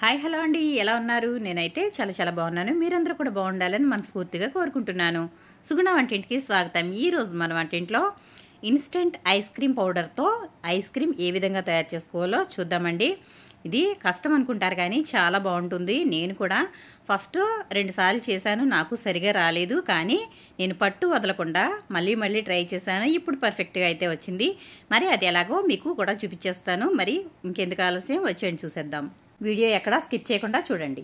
Hi hello అండి, ఎలా ఉన్నారు? నేనైతే చాలా బాగున్నాను. మీరందరూ కూడా బాగుండాలని మనస్ఫూర్తిగా కోరుకుంటున్నాను. సుగుణ వంటింటికి స్వాగతం. ఈ రోజు మన వంటింట్లో ఇన్స్టెంట్ ఐస్ క్రీమ్ పౌడర్తో ఐస్ క్రీమ్ ఏ విధంగా తయారు చేసుకోవాలో చూద్దామండి. ఇది కష్టం అనుకుంటారు కానీ చాలా బాగుంటుంది. నేను కూడా ఫస్ట్ 2 సార్లు చేశాను, నాకు సరిగా రాలేదు. కానీ నేను పట్టు వదలకుండా మళ్ళీ ట్రై చేశాను. ఇప్పుడు పర్ఫెక్ట్గా అయితే వచ్చింది. మరి అది ఎలాగో మీకు కూడా చూపించేస్తాను. మరి ఇంకెందుకు ఆలస్యం, వచ్చేయండి చూసేద్దాం. వీడియో ఎక్కడా స్కిప్ చేయకుండా చూడండి.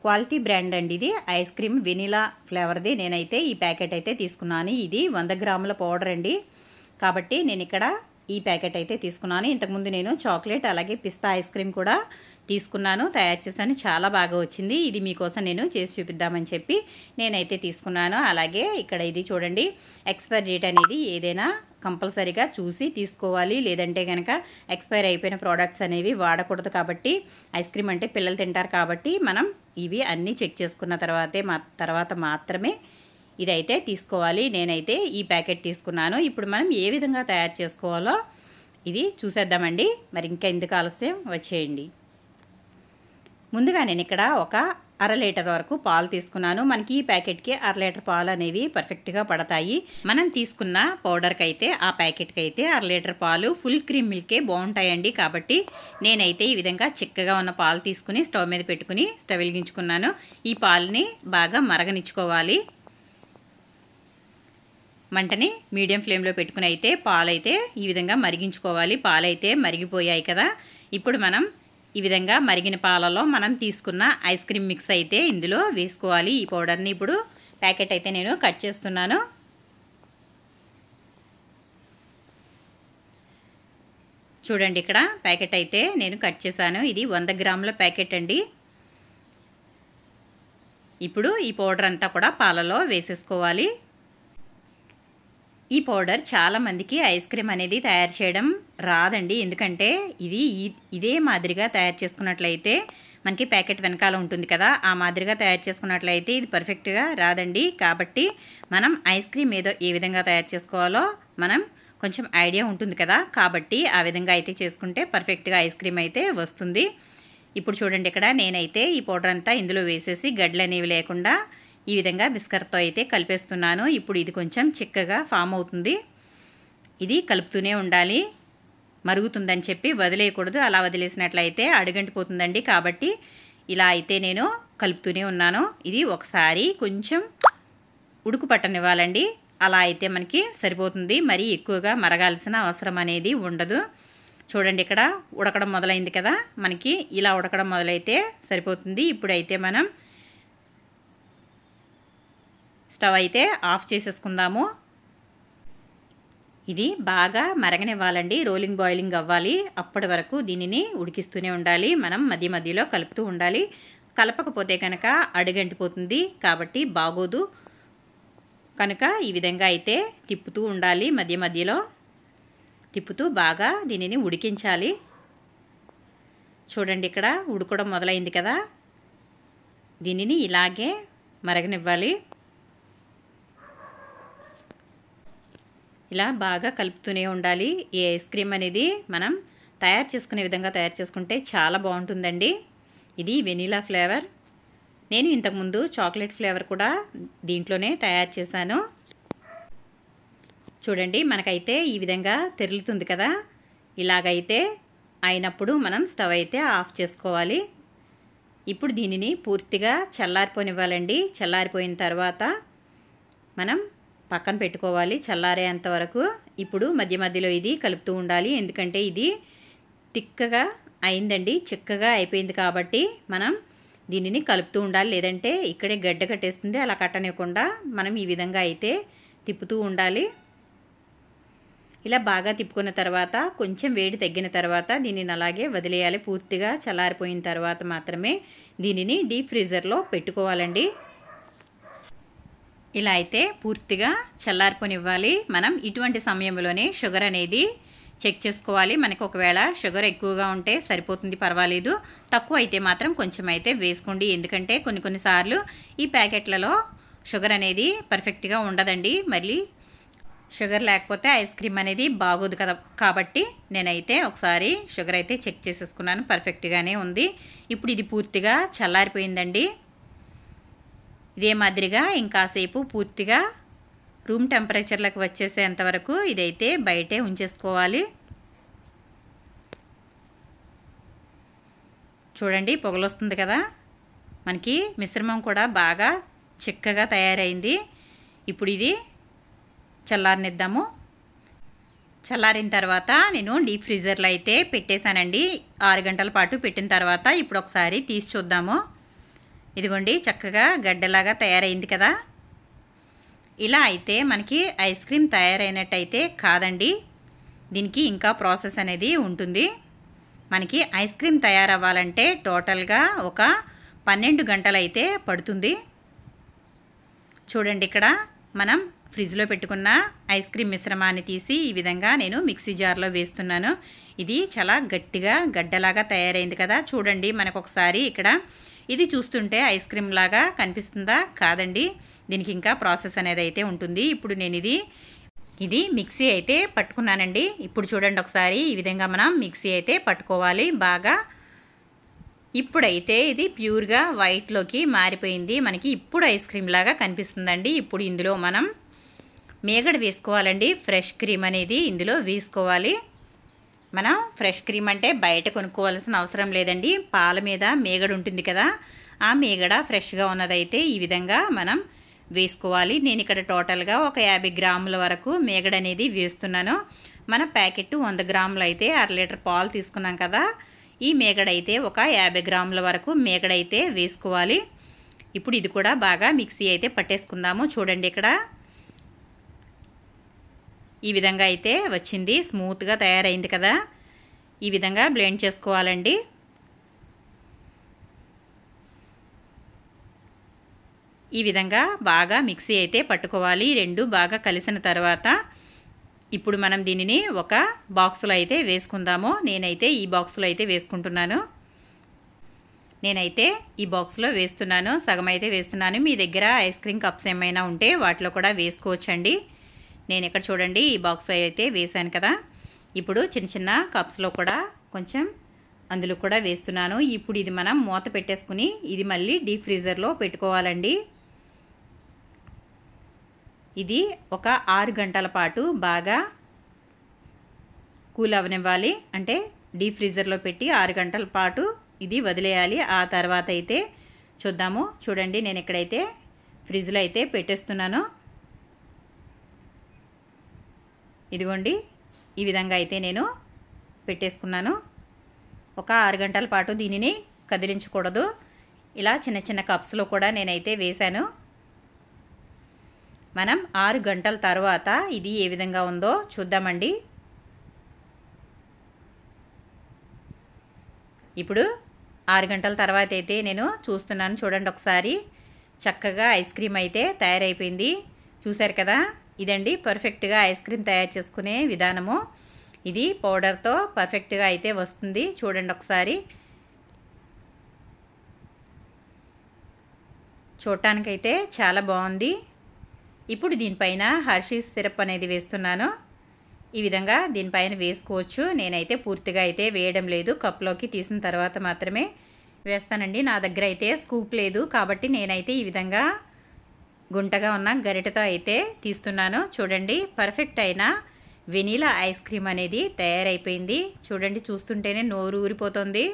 క్వాలిటీ బ్రాండ్ అండి ఇది. ఐస్ క్రీమ్ వెనిలా ఫ్లేవర్ది. నేనైతే ఈ ప్యాకెట్ అయితే తీసుకున్నాను. ఇది 100 గ్రాముల పౌడర్ అండి. కాబట్టి నేను ఇక్కడ ఈ ప్యాకెట్ అయితే తీసుకున్నాను. ఇంతకుముందు నేను చాక్లెట్ అలాగే పిస్తా ఐస్ క్రీమ్ కూడా తీసుకున్నాను, తయారు చేశాను. చాలా బాగా వచ్చింది. ఇది మీకోసం నేను చేసి చూపిద్దామని చెప్పి నేనైతే తీసుకున్నాను. అలాగే ఇక్కడ ఇది చూడండి, ఎక్స్పైరీ డేట్ అనేది ఏదైనా కంపల్సరీగా చూసి తీసుకోవాలి. లేదంటే కనుక ఎక్స్పైర్ అయిపోయిన ప్రోడక్ట్స్ అనేవి వాడకూడదు. కాబట్టి ఐస్ క్రీమ్ అంటే పిల్లలు తింటారు కాబట్టి మనం ఇవి అన్నీ చెక్ చేసుకున్న తర్వాత మాత్రమే ఇదైతే తీసుకోవాలి. నేనైతే ఈ ప్యాకెట్ తీసుకున్నాను. ఇప్పుడు మనం ఏ విధంగా తయారు చేసుకోవాలో ఇది చూసేద్దామండి. మరి ఇంకా ఎందుకు ఆలస్యం, వచ్చేయండి. ముందుగా నేను ఇక్కడ ఒక 1/2 లీటర్ వరకు పాలు తీసుకున్నాను. మనకి ఈ ప్యాకెట్కి 1/2 లీటర్ పాలు అనేవి పర్ఫెక్ట్గా పడతాయి. మనం తీసుకున్న పౌడర్కి అయితే ఆ ప్యాకెట్కి అయితే 1/2 లీటర్ పాలు ఫుల్ క్రీమ్ మిల్కే బాగుంటాయండి. కాబట్టి నేనైతే ఈ విధంగా చిక్కగా ఉన్న పాలు తీసుకుని స్టవ్ మీద పెట్టుకుని స్టవ్ వెలిగించుకున్నాను. ఈ పాలని బాగా మరగనిచ్చుకోవాలి. మంటని మీడియం ఫ్లేమ్లో పెట్టుకుని అయితే పాలైతే ఈ విధంగా మరిగించుకోవాలి. పాలైతే మరిగిపోయాయి కదా. ఇప్పుడు మనం ఈ విధంగా మరిగిన పాలలో మనం తీసుకున్న ఐస్ క్రీమ్ మిక్స్ అయితే ఇందులో వేసుకోవాలి. ఈ పౌడర్ని ఇప్పుడు ప్యాకెట్ అయితే నేను కట్ చేస్తున్నాను. చూడండి, ఇక్కడ ప్యాకెట్ అయితే నేను కట్ చేశాను. ఇది 100 గ్రాముల ప్యాకెట్ అండి. ఇప్పుడు ఈ పౌడర్ అంతా కూడా పాలలో వేసేసుకోవాలి. ఈ పౌడర్ చాలా మందికి ఐస్ క్రీమ్ అనేది తయారు చేయడం రాదండి. ఎందుకంటే ఇదే మాదిరిగా తయారు చేసుకున్నట్లయితే మనకి ప్యాకెట్ వెనకాల ఉంటుంది కదా, ఆ మాదిరిగా తయారు చేసుకున్నట్లయితే ఇది పర్ఫెక్ట్గా రాదండి. కాబట్టి మనం ఐస్ క్రీమ్ ఏ విధంగా తయారు చేసుకోవాలో మనం కొంచెం ఐడియా ఉంటుంది కదా. కాబట్టి ఆ విధంగా అయితే చేసుకుంటే పర్ఫెక్ట్గా ఐస్ క్రీమ్ అయితే వస్తుంది. ఇప్పుడు చూడండి, ఇక్కడ నేనైతే ఈ పౌడర్ అంతా ఇందులో వేసేసి గడ్డలు అనేవి లేకుండా ఈ విధంగా బిస్కర్తో అయితే కలిపేస్తున్నాను. ఇప్పుడు ఇది కొంచెం చిక్కగా ఫామ్ అవుతుంది. ఇది కలుపుతూనే ఉండాలి. మరుగుతుందని చెప్పి వదిలేయకూడదు. అలా వదిలేసినట్లయితే అడుగంటిపోతుందండి. కాబట్టి ఇలా అయితే నేను కలుపుతూనే ఉన్నాను. ఇది ఒకసారి కొంచెం ఉడుకు పట్టనివ్వాలండి. అలా అయితే మనకి సరిపోతుంది. మరీ ఎక్కువగా మరగాల్సిన అవసరం అనేది ఉండదు. చూడండి, ఇక్కడ ఉడకడం మొదలైంది కదా. మనకి ఇలా ఉడకడం మొదలైతే సరిపోతుంది. ఇప్పుడైతే మనం స్టవ్ అయితే ఆఫ్ చేసేసుకుందాము. ఇది బాగా మరగనివ్వాలండి. రోలింగ్ బాయిలింగ్ అవ్వాలి. అప్పటి వరకు దీనిని ఉడికిస్తూనే ఉండాలి. మనం మధ్యలో కలుపుతూ ఉండాలి. కలపకపోతే కనుక అడుగంటిపోతుంది. కాబట్టి బాగోదు. కనుక ఈ విధంగా అయితే తిప్పుతూ ఉండాలి. మధ్యలో తిప్పుతూ బాగా దీనిని ఉడికించాలి. చూడండి, ఇక్కడ ఉడకడం మొదలైంది కదా. దీనిని ఇలాగే మరగనివ్వాలి. ఇలా బాగా కలుపుతూనే ఉండాలి. ఈ ఐస్ క్రీమ్ అనేది మనం తయారు చేసుకునే విధంగా తయారు చేసుకుంటే చాలా బాగుంటుందండి. ఇది వెనిలా ఫ్లేవర్. నేను ఇంతకుముందు చాక్లెట్ ఫ్లేవర్ కూడా దీంట్లోనే తయారు చేశాను. చూడండి, మనకైతే ఈ విధంగా తెరులుతుంది కదా. ఇలాగైతే అయినప్పుడు మనం స్టవ్ అయితే ఆఫ్ చేసుకోవాలి. ఇప్పుడు దీనిని పూర్తిగా చల్లారిపోనివ్వాలండి. చల్లారిపోయిన తర్వాత మనం పక్కన పెట్టుకోవాలి చల్లారేంత వరకు. ఇప్పుడు మధ్యలో ఇది కలుపుతూ ఉండాలి. ఎందుకంటే ఇది తిక్కగా అయిందండి, చిక్కగా అయిపోయింది. కాబట్టి మనం దీనిని కలుపుతూ ఉండాలి. లేదంటే ఇక్కడే గడ్డ కట్టేస్తుంది. అలా కట్టనివ్వకుండా మనం ఈ విధంగా అయితే తిప్పుతూ ఉండాలి. ఇలా బాగా తిప్పుకున్న తర్వాత కొంచెం వేడి తగ్గిన తర్వాత దీనిని అలాగే వదిలేయాలి. పూర్తిగా చల్లారిపోయిన తర్వాత మాత్రమే దీనిని డీప్ ఫ్రీజర్లో పెట్టుకోవాలండి. ఇలా అయితే పూర్తిగా చల్లారిపోనివ్వాలి. మనం ఇటువంటి సమయంలోనే షుగర్ అనేది చెక్ చేసుకోవాలి. మనకు ఒకవేళ షుగర్ ఎక్కువగా ఉంటే సరిపోతుంది, పర్వాలేదు. తక్కువ అయితే మాత్రం కొంచెం అయితే వేసుకోండి. ఎందుకంటే కొన్నిసార్లు ఈ ప్యాకెట్లలో షుగర్ అనేది పర్ఫెక్ట్గా ఉండదండి. మళ్ళీ షుగర్ లేకపోతే ఐస్ క్రీమ్ అనేది బాగోదు కదా, కాబట్టి నేనైతే ఒకసారి షుగర్ అయితే చెక్ చేసేసుకున్నాను. పర్ఫెక్ట్గానే ఉంది. ఇప్పుడు ఇది పూర్తిగా చల్లారిపోయిందండి. ఇదే మాదిరిగా ఇంకాసేపు పూర్తిగా రూమ్ టెంపరేచర్లకు వచ్చేసేంత వరకు ఇదైతే బయటే ఉంచేసుకోవాలి. చూడండి పొగలొస్తుంది కదా, మనకి మిశ్రమం కూడా బాగా చిక్కగా తయారైంది. ఇప్పుడు ఇది చల్లారనిద్దాము. చల్లారిన తర్వాత నేను డీప్ ఫ్రీజర్లో అయితే పెట్టేశానండి. 6 గంటల పాటు పెట్టిన తర్వాత ఇప్పుడు ఒకసారి తీసి చూద్దాము. ఇదిగోండి చక్కగా గడ్డలాగా తయారైంది కదా. ఇలా అయితే మనకి ఐస్ క్రీమ్ తయారైనట్టయితే కాదండి, దీనికి ఇంకా ప్రాసెస్ అనేది ఉంటుంది. మనకి ఐస్ క్రీమ్ తయారవ్వాలంటే టోటల్గా ఒక 12 గంటలు అయితే పడుతుంది. చూడండి ఇక్కడ మనం ఫ్రిడ్జ్లో పెట్టుకున్న ఐస్ క్రీమ్ మిశ్రమాన్ని తీసి ఈ విధంగా నేను మిక్సీ జార్లో వేస్తున్నాను. ఇది చాలా గట్టిగా గడ్డలాగా తయారైంది కదా. చూడండి మనకు ఒకసారి ఇక్కడ ఇది చూస్తుంటే ఐస్ క్రీమ్ లాగా కనిపిస్తుందా? కాదండి, దీనికి ఇంకా ప్రాసెస్ అనేది అయితే ఉంటుంది. ఇప్పుడు నేను ఇది మిక్సీ అయితే పట్టుకున్నానండి. ఇప్పుడు చూడండి ఒకసారి ఈ విధంగా మనం మిక్సీ అయితే పట్టుకోవాలి బాగా. ఇప్పుడైతే ఇది ప్యూర్గా వైట్లోకి మారిపోయింది. మనకి ఇప్పుడు ఐస్ క్రీమ్ లాగా కనిపిస్తుందండి. ఇప్పుడు ఇందులో మనం మేగడ వేసుకోవాలండి. ఫ్రెష్ క్రీమ్ అనేది ఇందులో వేసుకోవాలి. మనం ఫ్రెష్ క్రీమ్ అంటే బయట కొనుక్కోవాల్సిన అవసరం లేదండి. పాల మీద మేగడ ఉంటుంది కదా, ఆ మేగడ ఫ్రెష్గా ఉన్నదైతే ఈ విధంగా మనం వేసుకోవాలి. నేను ఇక్కడ టోటల్గా ఒక 50 గ్రాముల వరకు మేగడ అనేది వేస్తున్నాను. మన ప్యాకెట్ 100 గ్రాములు అయితే 1/2 లీటర్ పాలు తీసుకున్నాం కదా, ఈ మేగడ అయితే ఒక 50 గ్రాముల వరకు మేగడ అయితే వేసుకోవాలి. ఇప్పుడు ఇది కూడా బాగా మిక్సీ అయితే పట్టేసుకుందాము. చూడండి ఇక్కడ ఈ విధంగా అయితే వచ్చింది, స్మూత్గా తయారైంది కదా. ఈ విధంగా బ్లెండ్ చేసుకోవాలండి. ఈ విధంగా బాగా మిక్సీ అయితే పట్టుకోవాలి. రెండు బాగా కలిసిన తర్వాత ఇప్పుడు మనం దీనిని ఒక బాక్స్లో అయితే వేసుకుందాము. నేనైతే ఈ బాక్స్లో అయితే వేసుకుంటున్నాను. నేనైతే ఈ బాక్స్లో వేస్తున్నాను, సగం అయితే వేస్తున్నాను. మీ దగ్గర ఐస్ క్రీమ్ కప్స్ ఏమైనా ఉంటే వాటిలో కూడా వేసుకోవచ్చండి. నేను ఇక్కడ చూడండి ఈ బాక్స్ అయితే వేసాను కదా. ఇప్పుడు చిన్న చిన్న కప్స్లో కూడా కొంచెం అందులో కూడా వేస్తున్నాను. ఇప్పుడు ఇది మనం మూత పెట్టేసుకుని ఇది మళ్ళీ డీప్ ఫ్రీజర్లో పెట్టుకోవాలండి. ఇది ఒక 6 గంటల పాటు బాగా కూల్ అవనివ్వాలి. అంటే డీప్ ఫ్రీజర్లో పెట్టి 6 గంటల పాటు ఇది వదిలేయాలి. ఆ తర్వాత అయితే చూద్దాము. చూడండి నేను ఇక్కడైతే ఫ్రిడ్జ్లో అయితే పెట్టేస్తున్నాను. ఇదిగోండి ఈ విధంగా అయితే నేను పెట్టేసుకున్నాను. ఒక 6 గంటల పాటు దీనిని కదిలించకూడదు. ఇలా చిన్న చిన్న కప్స్లో కూడా నేనైతే వేశాను. మనం 6 గంటల తర్వాత ఇది ఏ విధంగా ఉందో చూద్దామండి. ఇప్పుడు 6 గంటల తర్వాత అయితే నేను చూస్తున్నాను. చూడండి ఒకసారి చక్కగా ఐస్ క్రీమ్ అయితే తయారైపోయింది. చూశారు కదా, ఇదండి పర్ఫెక్ట్గా ఐస్ క్రీమ్ తయారు చేసుకునే విధానము. ఇది పౌడర్తో పర్ఫెక్ట్గా అయితే వస్తుంది. చూడండి ఒకసారి, చూడటానికైతే చాలా బాగుంది. ఇప్పుడు దీనిపైన హర్షీస్ సిరప్ అనేది వేస్తున్నాను. ఈ విధంగా దీనిపైన వేసుకోవచ్చు. నేనైతే పూర్తిగా అయితే వేయడం లేదు, కప్లోకి తీసిన తర్వాత మాత్రమే వేస్తానండి. నా దగ్గర అయితే స్కూప్ లేదు కాబట్టి నేనైతే ఈ విధంగా గుంటగా ఉన్న గరిటెతో అయితే తీస్తున్నాను. చూడండి పర్ఫెక్ట్ అయిన వెనీలా ఐస్ క్రీమ్ అనేది తయారైపోయింది. చూడండి చూస్తుంటేనే నోరు ఊరిపోతుంది.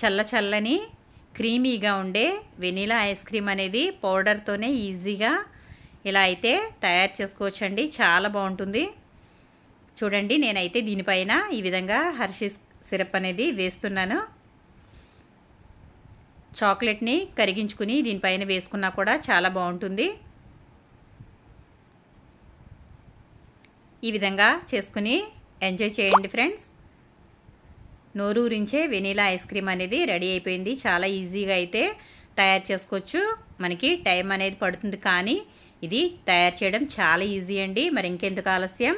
చల్ల చల్లని క్రీమీగా ఉండే వెనీలా ఐస్ క్రీమ్ అనేది పౌడర్తోనే ఈజీగా ఇలా అయితే తయారు చేసుకోవచ్చండి. చాలా బాగుంటుంది. చూడండి నేనైతే దీనిపైన ఈ విధంగా హర్షీస్ సిరప్ అనేది వేస్తున్నాను. చాక్లెట్ని కరిగించుకుని దీనిపైన వేసుకున్నా కూడా చాలా బాగుంటుంది. ఈ విధంగా చేసుకుని ఎంజాయ్ చేయండి ఫ్రెండ్స్. నోరూరించే వెనీలా ఐస్ క్రీమ్ అనేది రెడీ అయిపోయింది. చాలా ఈజీగా అయితే తయారు చేసుకోవచ్చు. మనకి టైం అనేది పడుతుంది కానీ ఇది తయారు చేయడం చాలా ఈజీ అండి. మరి ఇంకెందుకు ఆలస్యం,